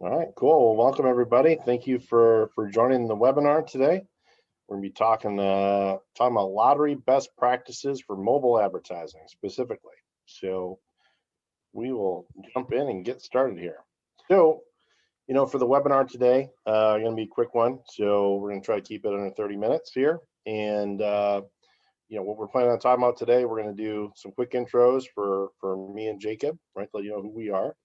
All right, cool. Well, welcome everybody. Thank you for joining the webinar today. We're gonna be talking about lottery best practices for mobile advertising specifically. So we will jump in and get started here. So, for the webinar today, going to be a quick one. So we're going to try to keep it under 30 minutes here. And what we're planning on talking about today, we're going to do some quick intros for me and Jacob, right? To let you know who we are.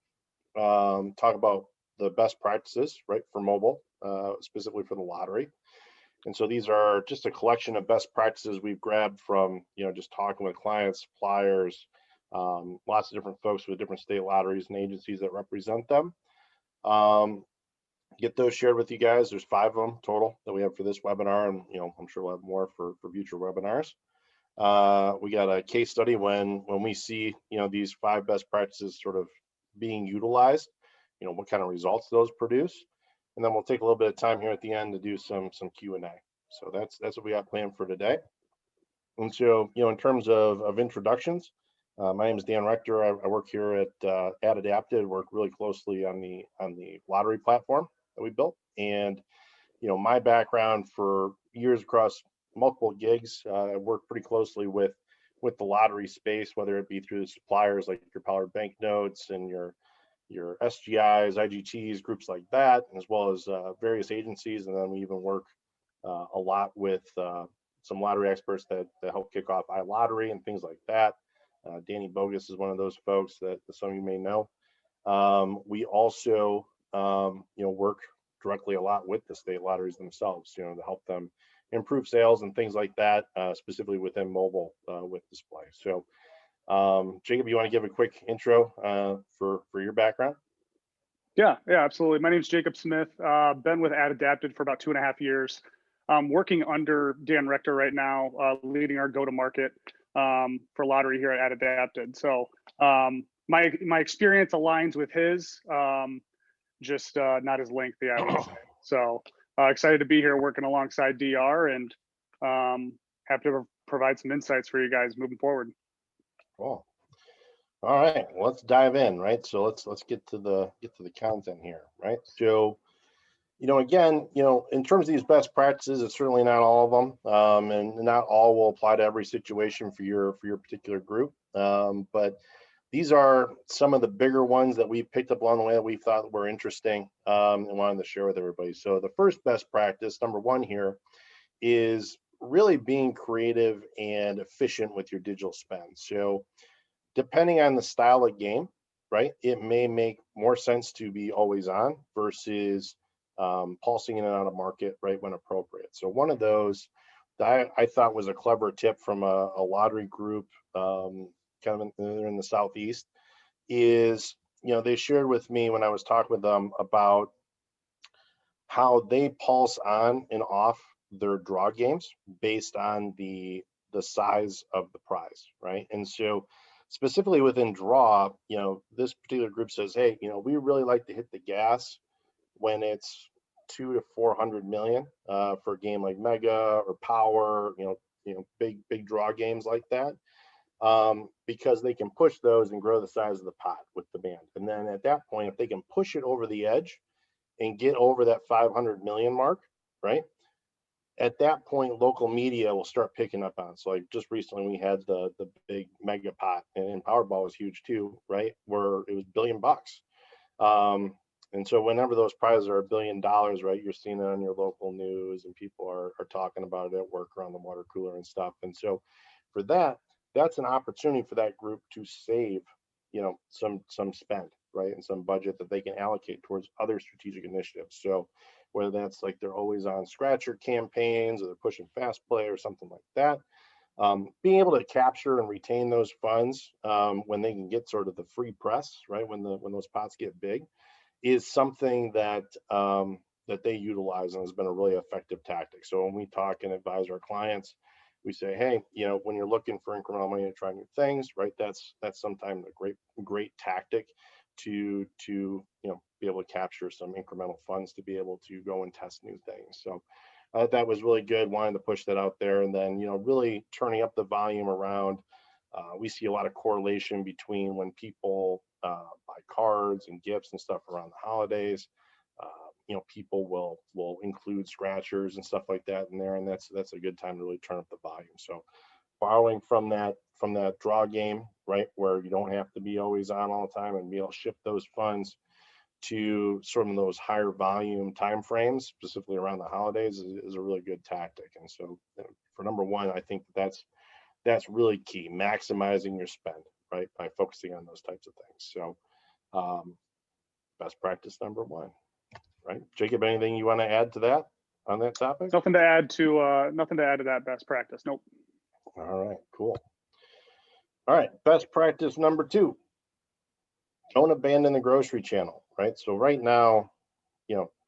Talk about the best practices, right, for mobile, specifically for the lottery. And so these are just a collection of best practices we've grabbed from, just talking with clients, suppliers, lots of different folks with different state lotteries and agencies that represent them. Get those shared with you guys. There's 5 of them total that we have for this webinar, and I'm sure we'll have more for future webinars. We got a case study when we see these 5 best practices sort of being utilized, what kind of results those produce, and then we'll take a little bit of time here at the end to do some Q&A. So that's what we got planned for today. And so in terms of introductions, my name is Dan Rector. I work here at AdAdapted. Work really closely on the lottery platform that we built, and my background for years across multiple gigs, I work pretty closely with the lottery space, whether it be through the suppliers like your powered banknotes and your SGIs, IGTs, groups like that, as well as various agencies, and then we even work a lot with some lottery experts that help kick off iLottery and things like that. Danny Bogus is one of those folks that some of you may know. We also work directly a lot with the state lotteries themselves, to help them improve sales and things like that, specifically within mobile with display. So Jacob, you want to give a quick intro for your background? Yeah, absolutely. My name is Jacob Smith. Been with AdAdapted for about 2.5 years. I'm working under Dan Rector right now, leading our go-to-market for lottery here at AdAdapted. So my experience aligns with his, just not as lengthy, I would say. So excited to be here working alongside DR, and happy to provide some insights for you guys moving forward. Cool. All right, well, let's dive in, right? So let's get to the content here, right? So again, in terms of these best practices, it's certainly not all of them, and not all will apply to every situation for your particular group. But these are some of the bigger ones that we've picked up along the way that we thought were interesting and wanted to share with everybody. So the first best practice, number 1 here, is really being creative and efficient with your digital spend. So depending on the style of game, right, it may make more sense to be always on versus pulsing in and out of market right when appropriate. So one of those that I thought was a clever tip from a lottery group kind of in the Southeast is, they shared with me when I was talking with them about how they pulse on and off their draw games based on the size of the prize, right? And so specifically within draw, this particular group says, hey, we really like to hit the gas when it's 200 to 400 million for a game like Mega or Power, big draw games like that, because they can push those and grow the size of the pot with demand. And then at that point, if they can push it over the edge and get over that 500 million mark, right? At that point, local media will start picking up on. So like just recently we had the big Mega pot, and Powerball was huge too, right? Where it was $1 billion. And so whenever those prizes are $1 billion, right, you're seeing it on your local news and people are talking about it at work around the water cooler and stuff. And so for that, that's an opportunity for that group to save, some spend, right, and some budget that they can allocate towards other strategic initiatives. So whether that's like they're always on scratcher campaigns or they're pushing fast play or something like that, being able to capture and retain those funds when they can get sort of the free press, right, when those pots get big, is something that that they utilize and has been a really effective tactic. So when we talk and advise our clients, we say, hey, when you're looking for incremental money to try new things, right, that's sometimes a great tactic to be able to capture some incremental funds to be able to go and test new things. So I thought that was really good, wanted to push that out there. And then really turning up the volume around, we see a lot of correlation between when people buy cards and gifts and stuff around the holidays, people will include scratchers and stuff like that in there, and that's a good time to really turn up the volume. So borrowing from that draw game, right, where you don't have to be always on all the time and be able to shift those funds to sort of those higher volume time frames, specifically around the holidays, is a really good tactic. And so for number one, I think that's really key, maximizing your spend, right, by focusing on those types of things. So best practice number one, right? Jacob, anything you want to add to that on that topic? Nothing to add to that best practice. Nope. All right, cool. All right, best practice number two, don't abandon the grocery channel, right? So right now,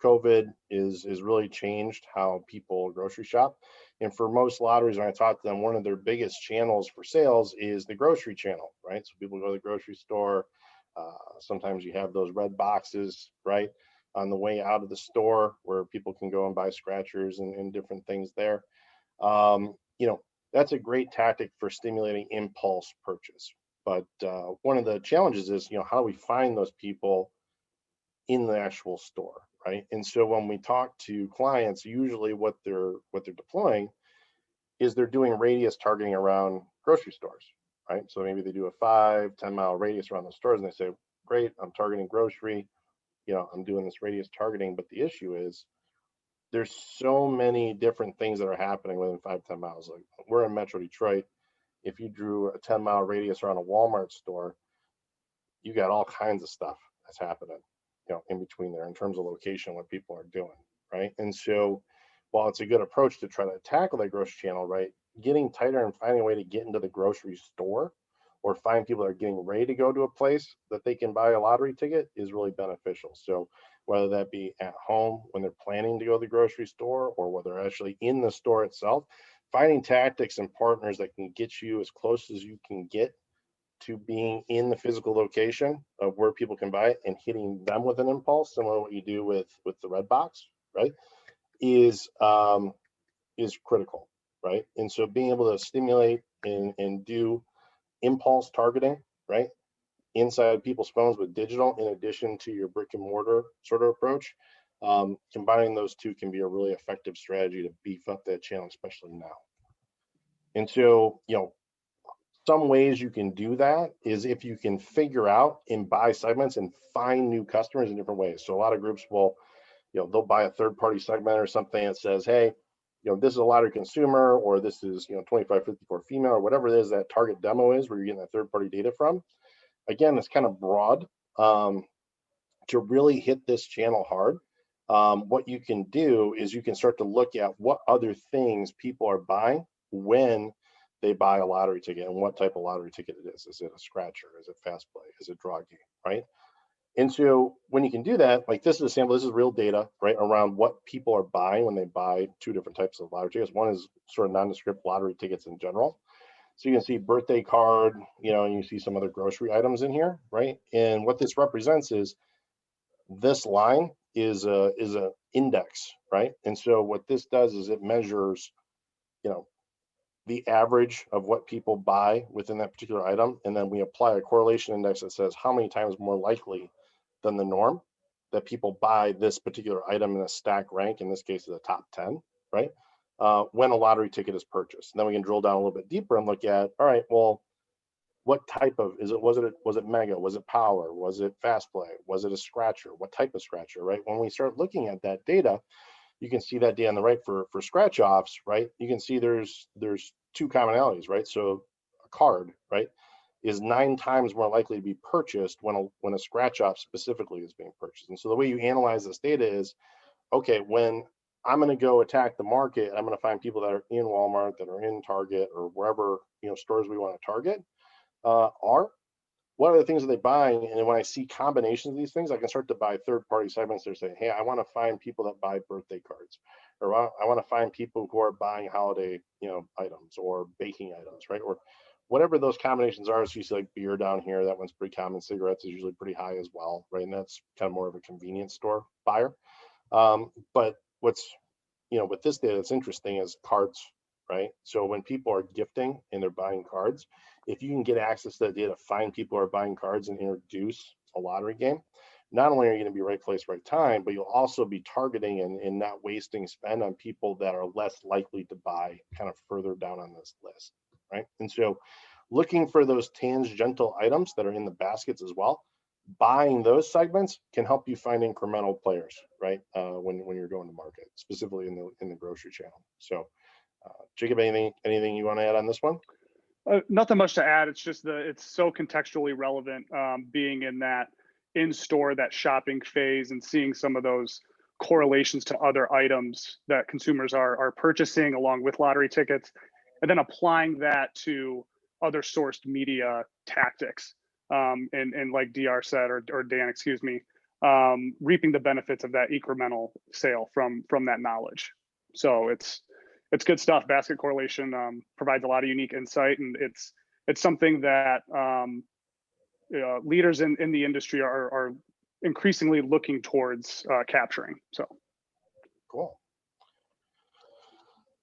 COVID is really changed how people grocery shop. And for most lotteries, when I talk to them, one of their biggest channels for sales is the grocery channel, right? So people go to the grocery store. Sometimes you have those red boxes, right, on the way out of the store where people can go and buy scratchers and different things there. That's a great tactic for stimulating impulse purchase. But one of the challenges is, how do we find those people in the actual store, right? And so when we talk to clients, usually what they're deploying is they're doing radius targeting around grocery stores, right? So maybe they do a 5-10 mile radius around the stores, and they say, great, I'm targeting grocery, I'm doing this radius targeting. But the issue is there's so many different things that are happening within 5-10 miles. Like, we're in Metro Detroit. If you drew a 10 mile radius around a Walmart store, you got all kinds of stuff that's happening, in between there in terms of location, what people are doing, right? And so while it's a good approach to try to tackle that grocery channel, right, getting tighter and finding a way to get into the grocery store or find people that are getting ready to go to a place that they can buy a lottery ticket is really beneficial. So whether that be at home when they're planning to go to the grocery store, or whether they're actually in the store itself, finding tactics and partners that can get you as close as you can get to being in the physical location of where people can buy it and hitting them with an impulse, similar to what you do with the red box, right, is critical, right? And so being able to stimulate and do impulse targeting, right, inside people's phones with digital, in addition to your brick and mortar sort of approach, combining those two can be a really effective strategy to beef up that channel, especially now. And so, some ways you can do that is if you can figure out and buy segments and find new customers in different ways. So a lot of groups will, they'll buy a third-party segment or something that says, hey, this is a lottery consumer, or this is, 25-54 female, or whatever it is that target demo is where you're getting that third-party data from. Again, it's kind of broad to really hit this channel hard. What you can do is you can start to look at what other things people are buying when they buy a lottery ticket, and what type of lottery ticket it is. Is it a scratcher? Is it fast play? Is it draw game, right? And so when you can do that, like, this is a sample, this is real data, right, around what people are buying when they buy two different types of lottery tickets. One is sort of nondescript lottery tickets in general. So you can see birthday card, and you see some other grocery items in here, right? And what this represents is this line is a index, right? And so what this does is it measures, the average of what people buy within that particular item, and then we apply a correlation index that says how many times more likely than the norm that people buy this particular item in a stack rank, in this case is a top 10, right, when a lottery ticket is purchased. And then we can drill down a little bit deeper and look at, all right, well, what type of, was it mega, was it power, was it fast play, was it a scratcher, what type of scratcher, right? When we start looking at that data, you can see that data on the right for scratch offs, right? You can see there's two commonalities, right? So a card, right, is 9 times more likely to be purchased when a scratch off specifically is being purchased. And so the way you analyze this data is, okay, when I'm going to go attack the market, I'm going to find people that are in Walmart, that are in Target, or wherever stores we want to target are. What are the things that they're buying? And when I see combinations of these things, I can start to buy third-party segments. They're saying, hey, I want to find people that buy birthday cards, or I want to find people who are buying holiday, items, or baking items, right? Or whatever those combinations are. So you see like beer down here, that one's pretty common. Cigarettes is usually pretty high as well, right? And that's kind of more of a convenience store buyer. But what's, with this data that's interesting is cards, right? So when people are gifting and they're buying cards, if you can get access to that data, find people who are buying cards and introduce a lottery game, not only are you going to be right place, right time, but you'll also be targeting and not wasting spend on people that are less likely to buy kind of further down on this list, right? And so looking for those tangential items that are in the baskets as well, buying those segments can help you find incremental players, right? When you're going to market, specifically in the grocery channel. So, Jacob, anything you want to add on this one? Nothing much to add. It's just it's so contextually relevant, being in that in-store, that shopping phase, and seeing some of those correlations to other items that consumers are purchasing along with lottery tickets, and then applying that to other sourced media tactics. And like DR said, or Dan, excuse me, reaping the benefits of that incremental sale from that knowledge. So it's good stuff. Basket correlation provides a lot of unique insight, and it's something that leaders in the industry are increasingly looking towards capturing. So cool.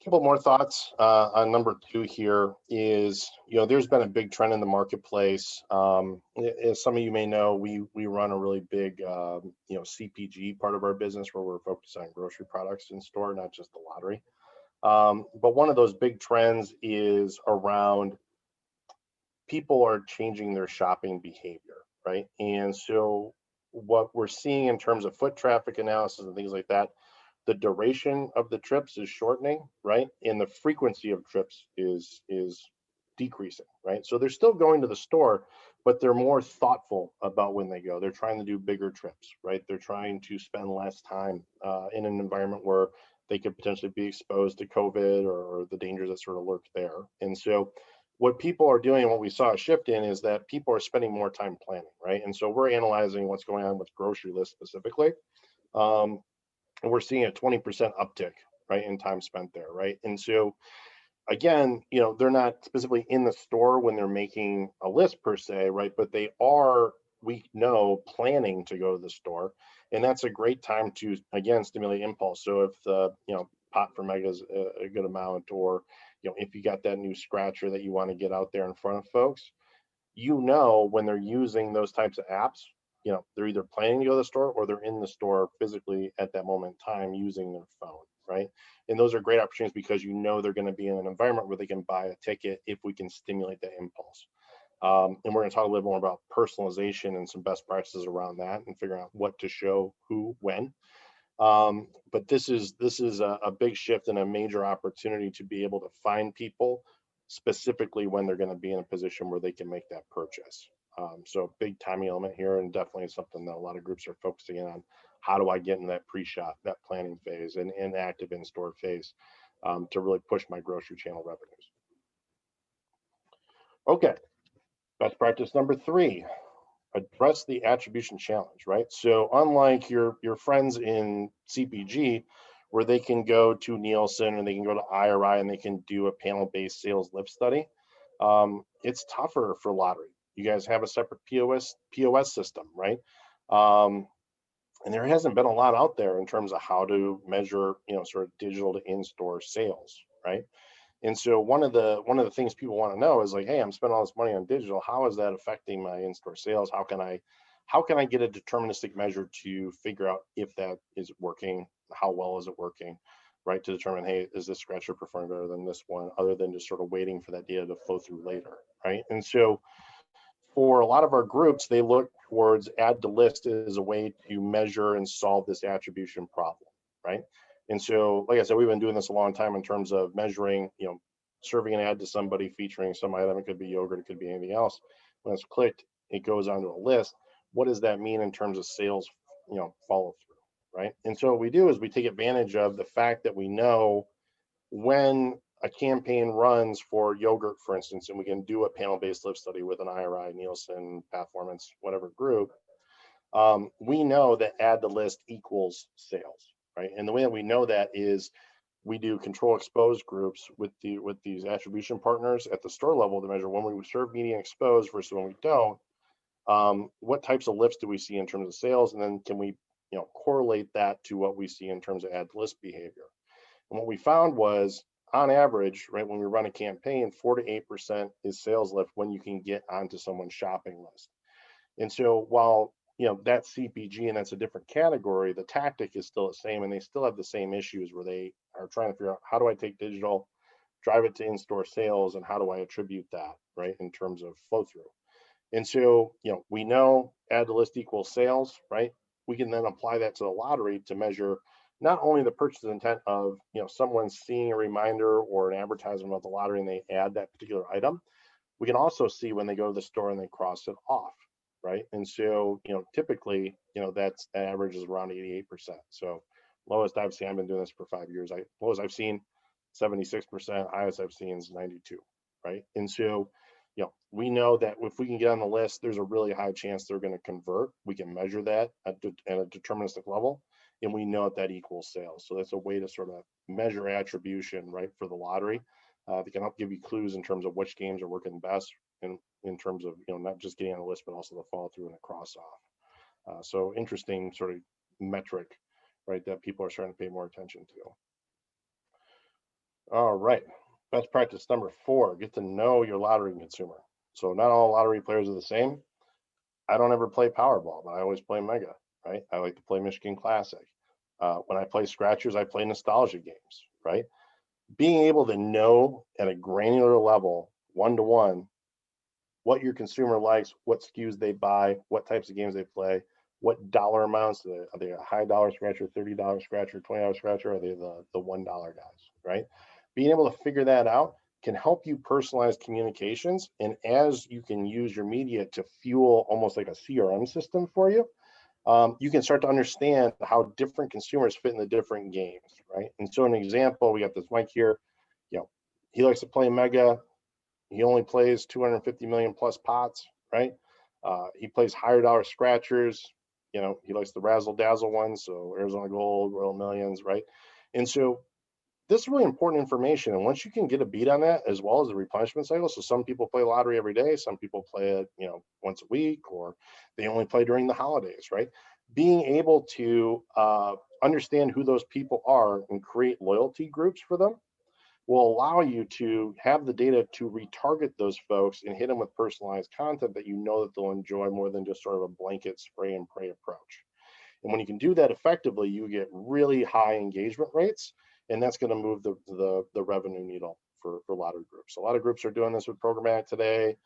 A couple more thoughts on number 2 here is, there's been a big trend in the marketplace. As some of you may know, we run a really big, CPG part of our business where we're focused on grocery products in store, not just the lottery. But one of those big trends is around people are changing their shopping behavior, right? And so what we're seeing in terms of foot traffic analysis and things like that, the duration of the trips is shortening, right? And the frequency of trips is decreasing, right? So they're still going to the store, but they're more thoughtful about when they go. They're trying to do bigger trips, right? They're trying to spend less time in an environment where they could potentially be exposed to COVID or the dangers that sort of lurk there. And so what people are doing, what we saw a shift in, is that people are spending more time planning, right? And so we're analyzing what's going on with grocery lists specifically. And we're seeing a 20% uptick, right, in time spent there, right? And so again, they're not specifically in the store when they're making a list per se, right? But they are, we know, planning to go to the store. And that's a great time to, again, stimulate impulse. So if the, pot for mega is a good amount, or, if you got that new scratcher that you want to get out there in front of folks, when they're using those types of apps, they're either planning to go to the store or they're in the store physically at that moment in time using their phone, right? And those are great opportunities because they're going to be in an environment where they can buy a ticket if we can stimulate that impulse. And we're going to talk a little more about personalization and some best practices around that and figuring out what to show who when. But this is a big shift and a major opportunity to be able to find people specifically when they're going to be in a position where they can make that purchase. So big timing element here, and definitely something that a lot of groups are focusing in on. How do I get in that pre-shop, that planning phase, and active in-store phase to really push my grocery channel revenues? Okay, best practice number 3, address the attribution challenge, right? So unlike your friends in CPG, where they can go to Nielsen and they can go to IRI and they can do a panel-based sales lift study, it's tougher for lottery. You guys have a separate POS system, right? And there hasn't been a lot out there in terms of how to measure, sort of digital to in-store sales, right? And so one of the things people want to know is like, hey, I'm spending all this money on digital. How is that affecting my in-store sales? How can I get a deterministic measure to figure out if that is working? How well is it working, right? To determine, hey, is this scratcher performing better than this one, other than just sort of waiting for that data to flow through later, right? And so for a lot of our groups, they look towards add to list as a way to measure and solve this attribution problem, right? And so, like I said, we've been doing this a long time in terms of measuring, serving an ad to somebody featuring some item. It could be yogurt, it could be anything else. When it's clicked, it goes onto a list. What does that mean in terms of sales, follow through, right? And so what we do is we take advantage of the fact that we know when a campaign runs for yogurt, for instance, and we can do a panel-based lift study with an IRI, Nielsen, Pathformance, whatever group, we know that add to list equals sales, right? And the way that we know that is we do control exposed groups with these attribution partners at the store level to measure when we serve median exposed versus when we don't. What types of lifts do we see in terms of sales, and then can we correlate that to what we see in terms of add to list behavior? And what we found was, on average, right, when we run a campaign, 4 to 8% is sales lift when you can get onto someone's shopping list. And so while that CPG, and that's a different category, the tactic is still the same, and they still have the same issues where they are trying to figure out, how do I take digital, drive it to in-store sales, and how do I attribute that, right, in terms of flow through. And so, we know add to list equals sales, right? We can then apply that to the lottery to measure not only the purchase intent of, someone seeing a reminder or an advertisement about the lottery and they add that particular item. We can also see when they go to the store and they cross it off, right? And so, typically, that's average is around 88%. So lowest I've seen, I've been doing this for 5 years. Lowest I've seen 76%, highest I've seen is 92, right? And so, we know that if we can get on the list, there's a really high chance they're going to convert. We can measure that at a deterministic level, and we know that equals sales. So that's a way to sort of measure attribution, right, for the lottery. They can help give you clues in terms of which games are working best, and in terms of, not just getting on the list, but also the follow through and the cross off. So interesting sort of metric, right, that people are starting to pay more attention to. All right. Best practice number 4, get to know your lottery consumer. So not all lottery players are the same. I don't ever play Powerball, but I always play Mega, right? I like to play Michigan Classic. When I play scratchers, I play nostalgia games, right? Being able to know at a granular level, one-to-one, what your consumer likes, what SKUs they buy, what types of games they play, what dollar amounts, are they a high dollar scratcher, $30 scratcher, $20 scratcher, or are they the $1 guys, right? Being able to figure that out can help you personalize communications. And as you can use your media to fuel almost like a CRM system for you, you can start to understand how different consumers fit in the different games, right? And so an example, we got this Mike here, he likes to play Mega. He only plays 250 million plus pots, right? He plays higher dollar scratchers. He likes the razzle dazzle ones, so Arizona Gold, Royal Millions, right? And so this is really important information. And once you can get a beat on that, as well as the replenishment cycle, so some people play lottery every day, some people play it, once a week, or they only play during the holidays, right? Being able to understand who those people are and create loyalty groups for them will allow you to have the data to retarget those folks and hit them with personalized content that that they'll enjoy more than just sort of a blanket spray and pray approach. And when you can do that effectively, you get really high engagement rates, and that's going to move the revenue needle for a lot of groups. A lot of groups are doing this with programmatic today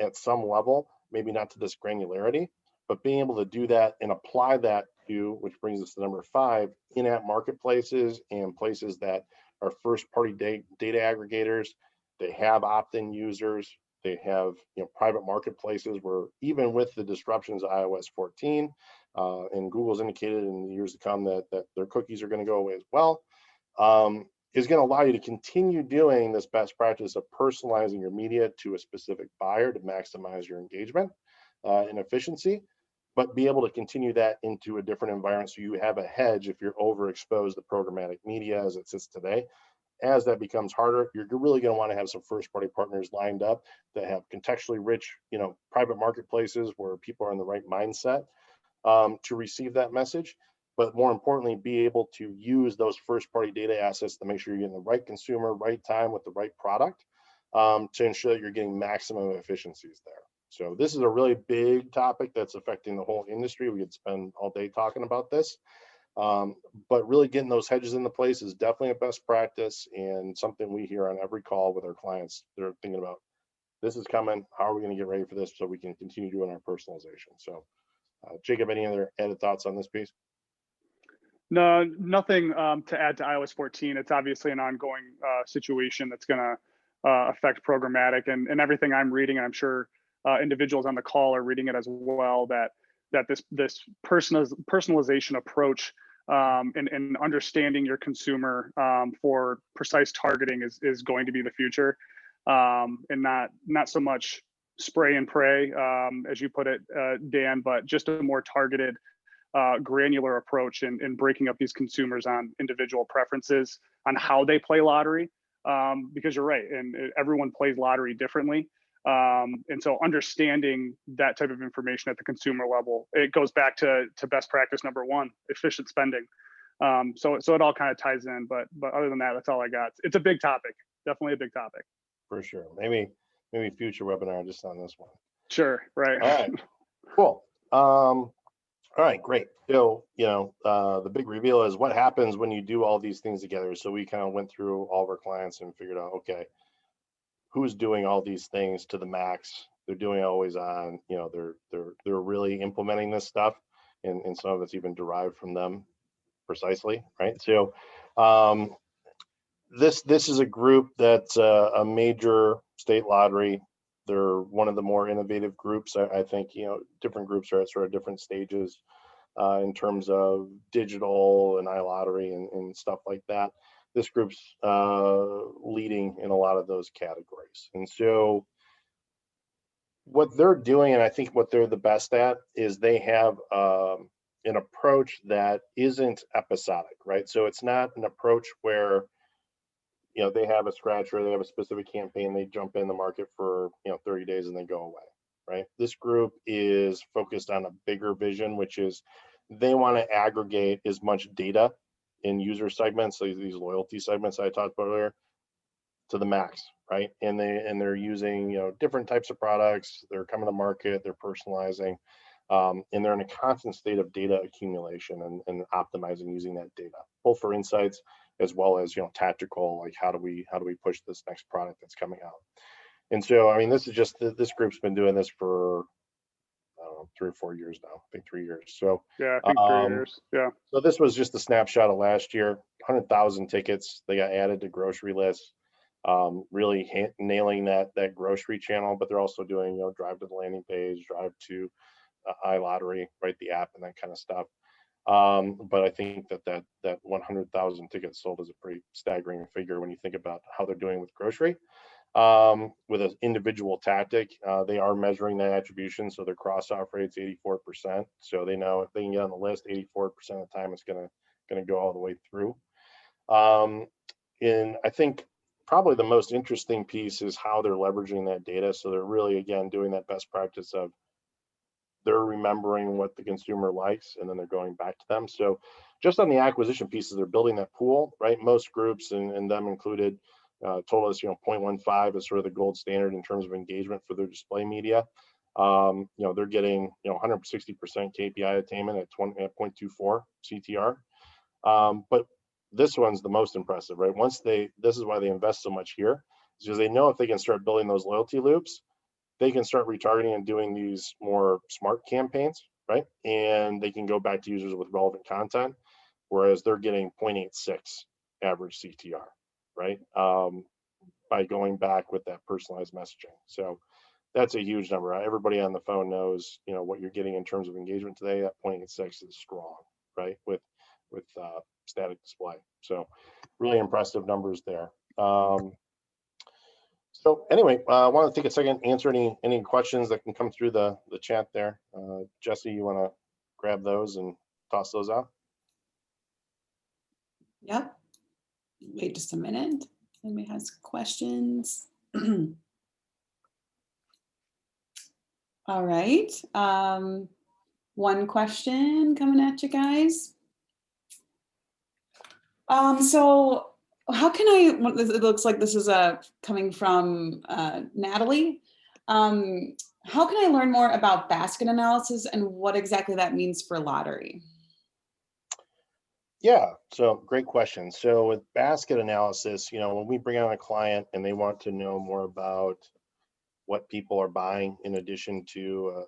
at some level, maybe not to this granularity, but being able to do that and apply that to, which brings us to number 5, in-app marketplaces and places that are first-party data aggregators. They have opt-in users. They have private marketplaces where, even with the disruptions of iOS 14, and Google's indicated in the years to come that their cookies are going to go away as well, is going to allow you to continue doing this best practice of personalizing your media to a specific buyer to maximize your engagement and efficiency, but be able to continue that into a different environment so you have a hedge if you're overexposed to programmatic media as it sits today. As that becomes harder, you're really going to want to have some first-party partners lined up that have contextually rich, private marketplaces where people are in the right mindset to receive that message. But more importantly, be able to use those first-party data assets to make sure you're getting the right consumer, right time with the right product to ensure that you're getting maximum efficiencies there. So this is a really big topic that's affecting the whole industry. We could spend all day talking about this. But really getting those hedges into place is definitely a best practice and something we hear on every call with our clients. They're thinking about, this is coming, how are we going to get ready for this so we can continue doing our personalization. So Jacob, any other added thoughts on this piece? No, nothing to add to iOS 14. It's obviously an ongoing situation that's going to affect programmatic, and everything I'm reading, and I'm sure individuals on the call are reading it as well, that this personalization approach and understanding your consumer for precise targeting is going to be the future, and not so much spray and pray, as you put it, Dan, but just a more targeted, granular approach in breaking up these consumers on individual preferences on how they play lottery, because you're right, and everyone plays lottery differently. And so understanding that type of information at the consumer level, it goes back to best practice number 1, efficient spending. So it all kind of ties in, but other than that, that's all I got. It's a big topic, definitely a big topic. For sure. Maybe future webinar just on this one. Sure. Right. All right. Cool. All right, great. So, the big reveal is what happens when you do all these things together. So we kind of went through all of our clients and figured out, okay, who's doing all these things to the max? They're doing it always on, they're really implementing this stuff, and some of it's even derived from them precisely, right? So, this is a group that's a major state lottery. They're one of the more innovative groups. I think, different groups are at sort of different stages in terms of digital and iLottery and stuff like that. This group's leading in a lot of those categories. And so what they're doing, and I think what they're the best at, is they have an approach that isn't episodic, right? So it's not an approach where they have a scratcher, they have a specific campaign, they jump in the market for 30 days and then go away, right? This group is focused on a bigger vision, which is they want to aggregate as much data in user segments, so these loyalty segments I talked about earlier, to the max, right? And they're using different types of products. They're coming to market, they're personalizing, and they're in a constant state of data accumulation and optimizing using that data, both for insights as well as tactical, like how do we push this next product that's coming out. And so, I mean, this is just this group's been doing this for 3 or 4 years now. I think 3 years. So Yeah, I think 3 years. Yeah. So this was just a snapshot of last year. 100,000 tickets. They got added to grocery lists. Really nailing that grocery channel, but they're also doing drive to the landing page, drive to iLottery, right, the app and that kind of stuff. But I think that 100,000 tickets sold is a pretty staggering figure when you think about how they're doing with grocery. With an individual tactic, they are measuring that attribution, so their cross-off rate's 84%. So they know if they can get on the list, 84% of the time it's gonna go all the way through. And I think probably the most interesting piece is how they're leveraging that data. So they're really, again, doing that best practice of they're remembering what the consumer likes and then they're going back to them. So just on the acquisition pieces, they're building that pool, right? Most groups, and them included, told us 0.15 is sort of the gold standard in terms of engagement for their display media. They're getting 160% KPI attainment at 0.24 CTR. But this one's the most impressive, right? This is why they invest so much here, because they know if they can start building those loyalty loops, they can start retargeting and doing these more smart campaigns, right? And they can go back to users with relevant content, whereas they're getting 0.86 average CTR, right? By going back with that personalized messaging. So that's a huge number. Everybody on the phone knows, what you're getting in terms of engagement today. That 0.86 is strong, right? With static display. So really impressive numbers there. So anyway, I want to take a second, answer any questions that can come through the chat there. Jesse, you want to grab those and toss those out? Yep. Wait just a minute. Anybody has questions? All right. One question coming at you guys. So how can it looks like this is coming from Natalie. How can I learn more about basket analysis and what exactly that means for lottery? Yeah, so great question. So with basket analysis, when we bring on a client and they want to know more about what people are buying in addition to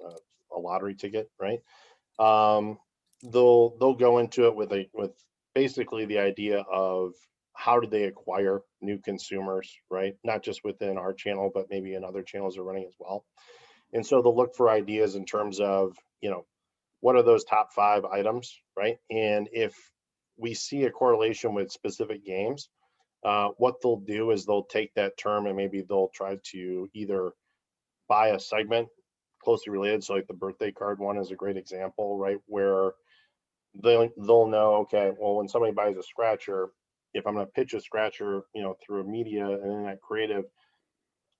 a lottery ticket, right? They'll go into it with basically the idea of how do they acquire new consumers, right? Not just within our channel, but maybe in other channels are running as well. And so they'll look for ideas in terms of, what are those top 5 items, right? And if we see a correlation with specific games, what they'll do is they'll take that term and maybe they'll try to either buy a segment closely related. So like the birthday card one is a great example, right? Where they'll know, okay, well, when somebody buys a scratcher, if I'm going to pitch a scratcher, through a media and then that creative,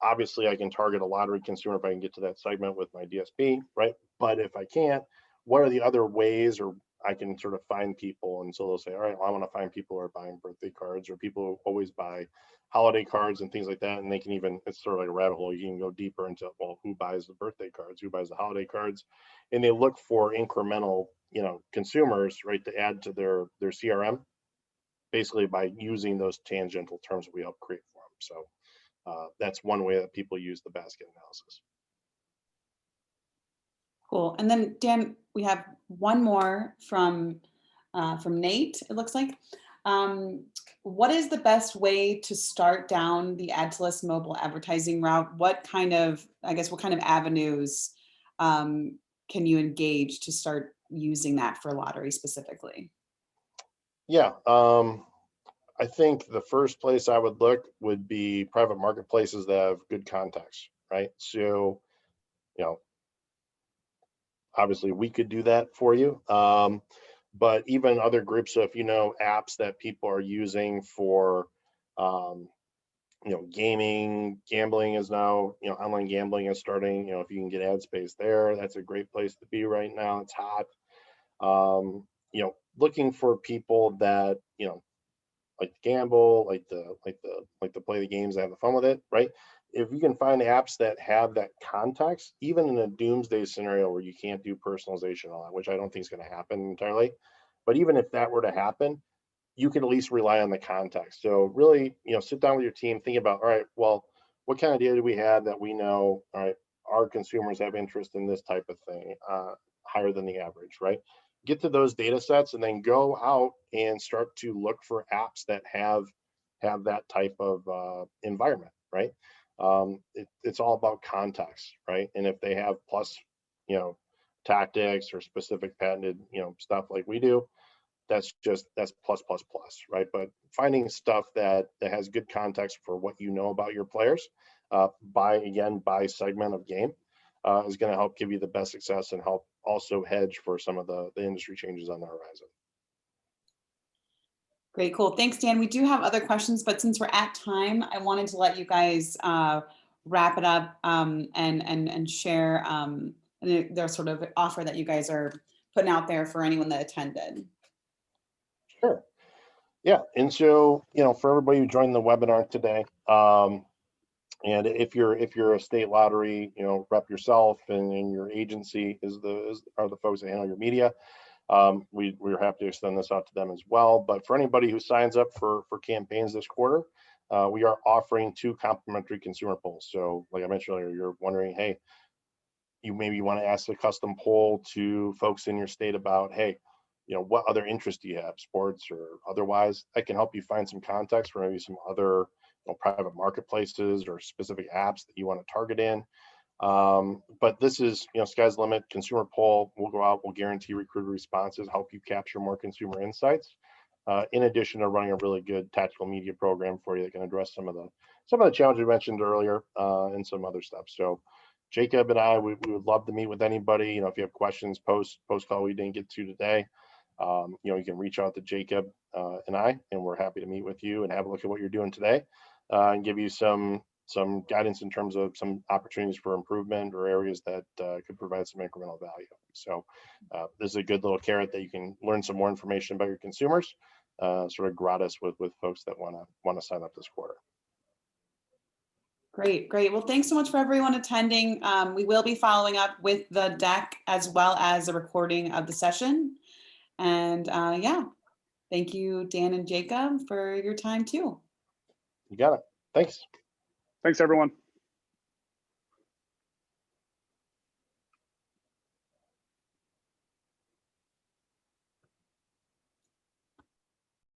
obviously I can target a lottery consumer if I can get to that segment with my DSP, right? But if I can't, what are the other ways or I can sort of find people, and so they'll say, all right, well, I want to find people who are buying birthday cards, or people who always buy holiday cards and things like that. And they can even, it's sort of like a rabbit hole. You can go deeper into, well, who buys the birthday cards, who buys the holiday cards, and they look for incremental, consumers, right, to add to their CRM, basically by using those tangential terms that we help create for them. So that's one way that people use the basket analysis. Cool. And then Dan, we have one more from Nate, it looks like. What is the best way to start down the add to list mobile advertising route? What kind of avenues can you engage to start using that for lottery specifically? Yeah, I think the first place I would look would be private marketplaces that have good context, right? So, obviously we could do that for you. But even other groups, so if apps that people are using for, gaming, gambling is now, online gambling is starting, if you can get ad space there, that's a great place to be right now. It's hot. Looking for people that, like to gamble, like to play the games and have the fun with it, right? If you can find apps that have that context, even in a doomsday scenario where you can't do personalization on it, which I don't think is going to happen entirely, but even if that were to happen, you can at least rely on the context. So really, sit down with your team, think about, all right, well, what kind of data do we have that we know, all right, our consumers have interest in this type of thing, higher than the average, right? Get to those data sets and then go out and start to look for apps that have that type of environment, right? It's all about context, right? And if they have plus, tactics or specific patented, stuff like we do, that's plus, right? But finding stuff that has good context for what about your players, by segment of game, is going to help give you the best success and help also hedge for some of the industry changes on the horizon. Great, cool. Thanks, Dan. We do have other questions, but since we're at time, I wanted to let you guys wrap it up and share their sort of offer that you guys are putting out there for anyone that attended. Sure. Yeah, and so for everybody who joined the webinar today, and if you're a state lottery, rep yourself, and your agency are the folks that handle your media. We're happy to extend this out to them as well. But for anybody who signs up for campaigns this quarter, we are offering 2 complimentary consumer polls. So like I mentioned earlier, you're wondering, hey, you maybe want to ask a custom poll to folks in your state about, hey, what other interests do you have, sports or otherwise? I can help you find some context for maybe some other private marketplaces or specific apps that you want to target in. But this is, sky's the limit. Consumer poll, we'll go out, we'll guarantee recruited responses, help you capture more consumer insights, in addition to running a really good tactical media program for you that can address some of the challenges we mentioned earlier, and some other stuff. So Jacob and I, we would love to meet with anybody. If you have questions post call we didn't get to today, you can reach out to Jacob and I, and we're happy to meet with you and have a look at what you're doing today, and give you some guidance in terms of some opportunities for improvement or areas that could provide some incremental value. So this is a good little carrot that you can learn some more information about your consumers, sort of gratis with folks that want to sign up this quarter. Great. Well, thanks so much for everyone attending. We will be following up with the deck as well as a recording of the session. And yeah, thank you, Dan and Jacob, for your time too. You got it. Thanks. Thanks, everyone.